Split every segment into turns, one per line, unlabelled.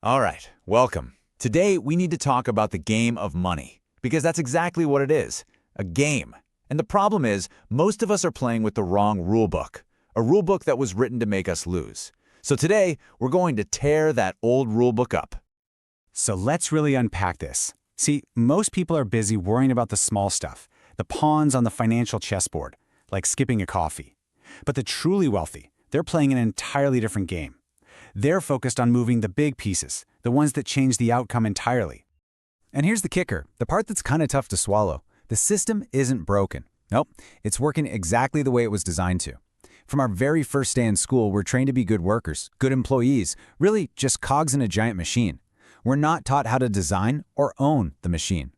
All right, welcome. Today, we need to talk about the game of money, because that's exactly what it is, a game. And the problem is, most of us are playing with the wrong rulebook, a rulebook that was written to make us lose. So today, we're going to tear that old rulebook up.
So let's really unpack this. See, most people are busy worrying about the small stuff, the pawns on the financial chessboard, like skipping a coffee. But the truly wealthy, they're playing an entirely different game. They're focused on moving the big pieces, the ones that change the outcome entirely. And here's the kicker, the part that's kind of tough to swallow. The system isn't broken. Nope, it's working exactly the way it was designed to. From our very first day in school, we're trained to be good workers, good employees, really just cogs in a giant machine. We're not taught how to design or own the machine.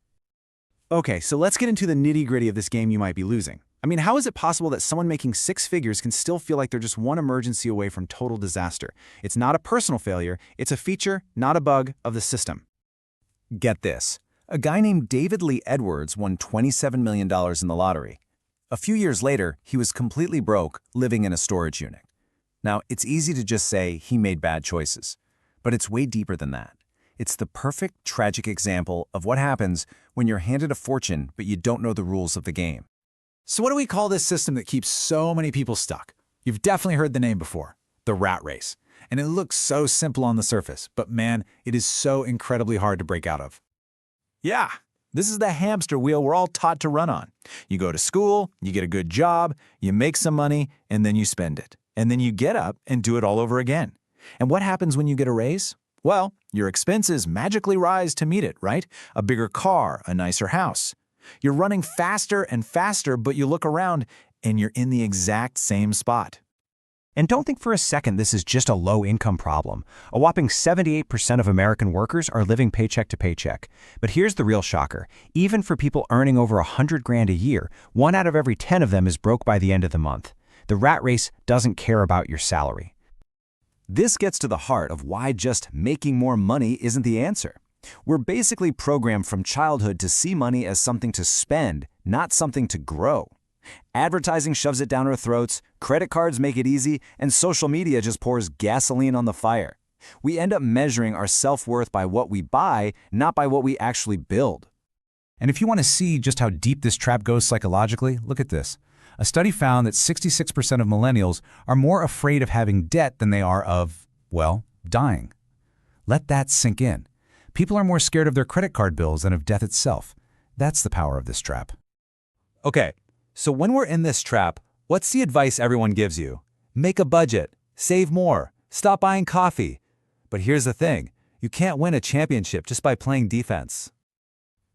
Okay, so let's get into the nitty-gritty of this game you might be losing. I mean, how is it possible that someone making six figures can still feel like they're just one emergency away from total disaster? It's not a personal failure, it's a feature, not a bug, of the system. Get this. A guy named David Lee Edwards won $27 million in the lottery. A few years later, he was completely broke, living in a storage unit. Now, it's easy to just say he made bad choices, but it's way deeper than that. It's the perfect, tragic example of what happens when you're handed a fortune but you don't know the rules of the game. So what do we call this system that keeps so many people stuck? You've definitely heard the name before, the rat race. And it looks so simple on the surface, but man, it is so incredibly hard to break out of. Yeah, this is the hamster wheel we're all taught to run on. You go to school, you get a good job, you make some money, and then you spend it. And then you get up and do it all over again. And what happens when you get a raise? Well, your expenses magically rise to meet it, right? A bigger car, a nicer house. You're running faster and faster, but you look around and you're in the exact same spot. And don't think for a second this is just a low-income problem. A whopping 78% of American workers are living paycheck to paycheck. But here's the real shocker. Even for people earning over $100,000 a year, 1 out of every 10 of them is broke by the end of the month. The rat race doesn't care about your salary. This gets to the heart of why just making more money isn't the answer. We're basically programmed from childhood to see money as something to spend, not something to grow. Advertising shoves it down our throats, credit cards make it easy, and social media just pours gasoline on the fire. We end up measuring our self-worth by what we buy, not by what we actually build. And if you want to see just how deep this trap goes psychologically, look at this. A study found that 66% of millennials are more afraid of having debt than they are of, well, dying. Let that sink in. People are more scared of their credit card bills than of death itself. That's the power of this trap. Okay, so when we're in this trap, what's the advice everyone gives you? Make a budget, save more, stop buying coffee. But here's the thing, you can't win a championship just by playing defense.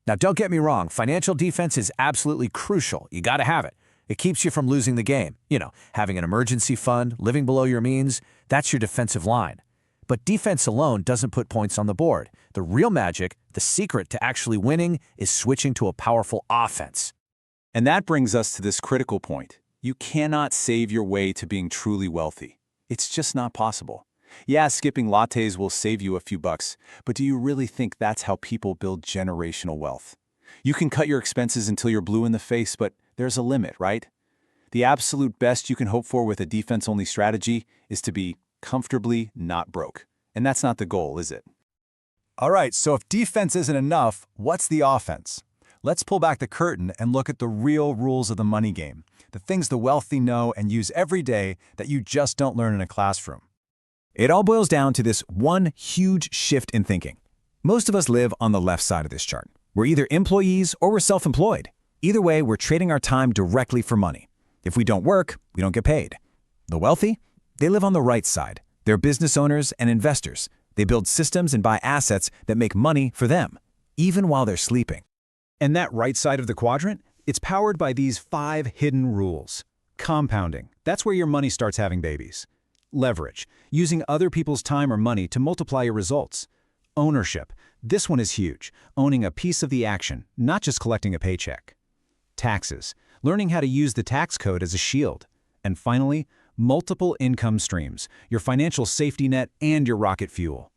Now don't get me wrong, financial defense is absolutely crucial. You gotta have it. It keeps you from losing the game. You know, having an emergency fund, living below your means, that's your defensive line. But defense alone doesn't put points on the board. The real magic, the secret to actually winning, is switching to a powerful offense. And that brings us to this critical point. You cannot save your way to being truly wealthy. It's just not possible. Yeah, skipping lattes will save you a few bucks, but do you really think that's how people build generational wealth? You can cut your expenses until you're blue in the face, but there's a limit, right? The absolute best you can hope for with a defense-only strategy is to be comfortably not broke. And that's not the goal, is it? All right, so if defense isn't enough, what's the offense? Let's pull back the curtain and look at the real rules of the money game, the things the wealthy know and use every day that you just don't learn in a classroom. It all boils down to this one huge shift in thinking. Most of us live on the left side of this chart. We're either employees or we're self-employed. Either way, we're trading our time directly for money. If we don't work, we don't get paid. The wealthy? They live on the right side. They're business owners and investors. They build systems and buy assets that make money for them, even while they're sleeping. And that right side of the quadrant? It's powered by these 5 hidden rules. Compounding. That's where your money starts having babies. Leverage. Using other people's time or money to multiply your results. Ownership. This one is huge. Owning a piece of the action, not just collecting a paycheck. Taxes. Learning how to use the tax code as a shield. And finally, multiple income streams, your financial safety net and your rocket fuel.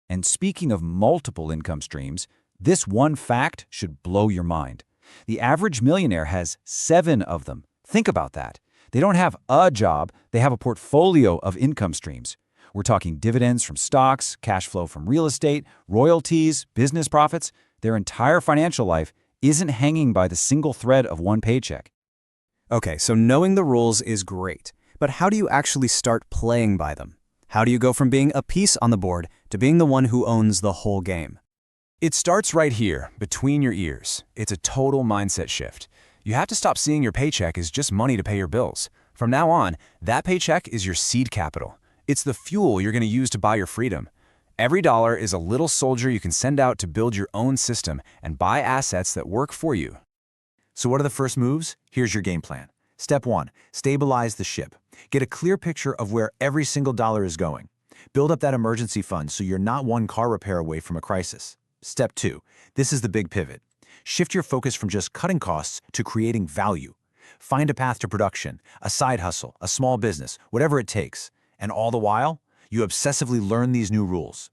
And speaking of multiple income streams, this one fact should blow your mind. The average millionaire has 7 of them. Think about that. They don't have a job, they have a portfolio of income streams.
We're talking dividends from stocks, cash flow from real estate, royalties, business profits. Their entire financial life isn't hanging by the single thread of one paycheck.
Okay, so knowing the rules is great, but how do you actually start playing by them? How do you go from being a piece on the board to being the one who owns the whole game?
It starts right here, between your ears. It's a total mindset shift. You have to stop seeing your paycheck as just money to pay your bills. From now on, that paycheck is your seed capital. It's the fuel you're going to use to buy your freedom. Every dollar is a little soldier you can send out to build your own system and buy assets that work for you.
So what are the first moves? Here's your game plan. Step 1, stabilize the ship. Get a clear picture of where every single dollar is going. Build up that emergency fund so you're not one car repair away from a crisis. Step 2, this is the big pivot. Shift your focus from just cutting costs to creating value. Find a path to production, a side hustle, a small business, whatever it takes. And all the while, you obsessively learn these new rules.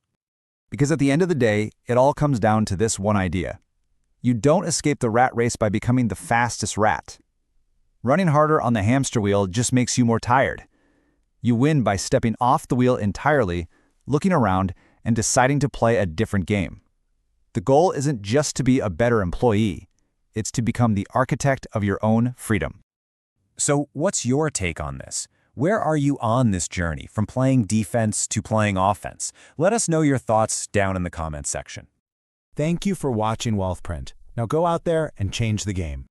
Because at the end of the day, it all comes down to this one idea. You don't escape the rat race by becoming the fastest rat. Running harder on the hamster wheel just makes you more tired. You win by stepping off the wheel entirely, looking around, and deciding to play a different game. The goal isn't just to be a better employee. It's to become the architect of your own freedom.
So what's your take on this? Where are you on this journey from playing defense to playing offense? Let us know your thoughts down in the comments section.
Thank you for watching Wealthprint. Now go out there and change the game.